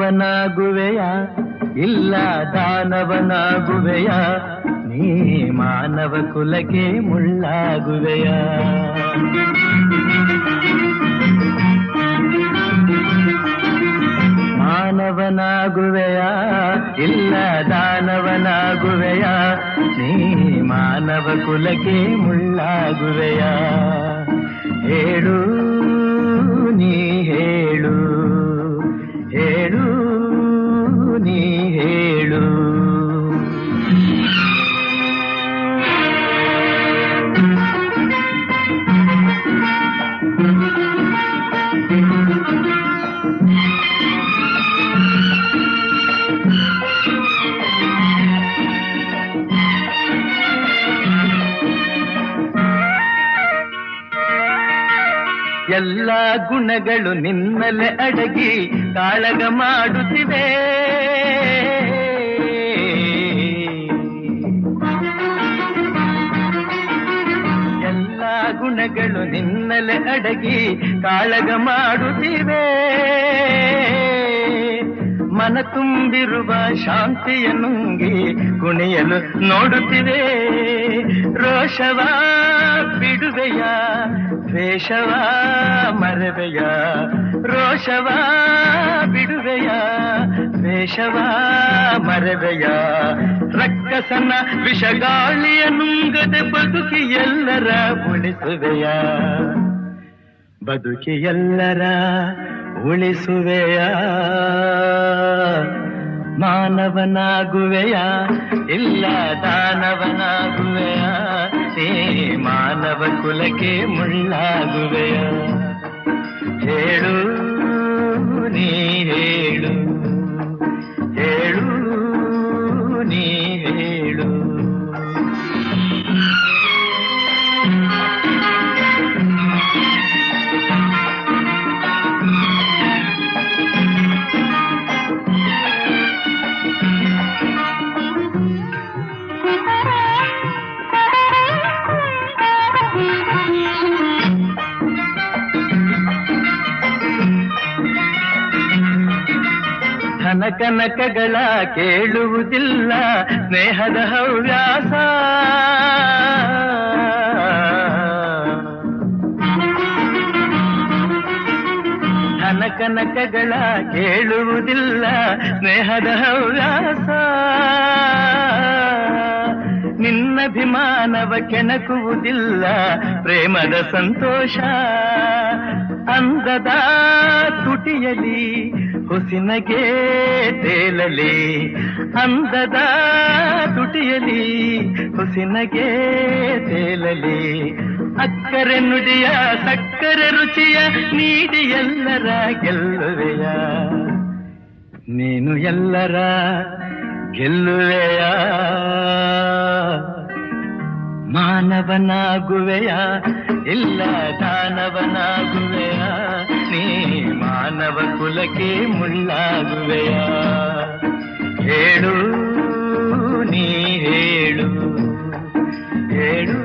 ಮಾನವನಾಗುವೆಯ ಇಲ್ಲ ದಾನವನಾಗುವೆಯ ನೀ ಮಾನವ ಕುಲಕ್ಕೆ ಮುಳ್ಳಾಗುವೆಯ ಮಾನವನಾಗುವೆಯ ಇಲ್ಲ ದಾನವನಾಗುವೆಯ ನೀ ಮಾನವ ಕುಲಕ್ಕೆ ಮುಳ್ಳಾಗುವೆಯ ಹೇಳು ನೀ ಹೇಳು ಹೇಳು ನೀ ಹೇಳು ಎಲ್ಲ ಗುಣಗಳು ನಿನ್ನಲೆ ಅಡಗಿ ಕಾಳಗ ಮಾಡುತ್ತಿವೆ ಎಲ್ಲ ಗುಣಗಳು ನಿನ್ನಲೆ ಅಡಗಿ ಕಾಳಗ ಮಾಡುತ್ತಿವೆ ಮನ ತುಂಬಿರುವ ಶಾಂತಿಯ ನುಂಗಿ ಕುಣಿಯಲು ನೋಡುತ್ತಿವೆ ರೋಷವ ಬಿಡುವೆಯ ದ್ವೇಷವ ಮರವೆಯ ರೋಷವ ಬಿಡುವೆಯ ದ್ವೇಷವ ಮರವೆಯ ರಕ್ಕಸನ ವಿಷಗಾಳಿಯ ನುಂಗದೆ ಬದುಕಿ ಎಲ್ಲರ ಉಳಿಸುವೆಯ ಬದುಕಿ ಎಲ್ಲರ ಉಳಿಸುವೆಯ ಮಾನವನಾಗುವೆಯ ಇಲ್ಲ ದಾನವನಾಗುವೆಯ ನೀ ಮಾನವ ಕುಲಕ್ಕೆ ಮುಳ್ಳಾಗುವೆಯ ಹೇಳು ನೀ ಹೇಳು ಹೇಳು ನೀ ಹೇಳು ಕನಕಗಳ ಕೇಳುವುದಿಲ್ಲ ಸ್ನೇಹದ ಹವ್ಯಾಸ ಕನಕಗಳ ಕೇಳುವುದಿಲ್ಲ ಸ್ನೇಹದ ಹವ್ಯಾಸ ನಿನ್ನಭಿಮಾನವ ಕೆಣಕುವುದಿಲ್ಲ ಪ್ರೇಮದ ಸಂತೋಷ ಅಂದದ ತುಟಿಯಲಿ ಹುಸಿನಗೆ ತೇಲಲಿ ಅಂದದ ತುಟಿಯಲಿ ಹುಸಿನಗೆ ತೇಲಲಿ ಅಕ್ಕರೆ ನುಡಿಯ ಸಕ್ಕರೆ ರುಚಿಯ ನೀಡಿ ಎಲ್ಲರ ಗೆಲ್ಲುವೆಯ ನೀನು ಎಲ್ಲರ ಗೆಲ್ಲುವೆಯ ಮಾನವನಾಗುವೆಯ ಇಲ್ಲ ದಾನವನಾಗುವೆಯ ನೀ ಮಾನವ ಕುಲಕ್ಕೆ ಮುಳ್ಳಾಗುವೆಯ ಹೇಳು ನೀ ಹೇಳು ಹೇಳು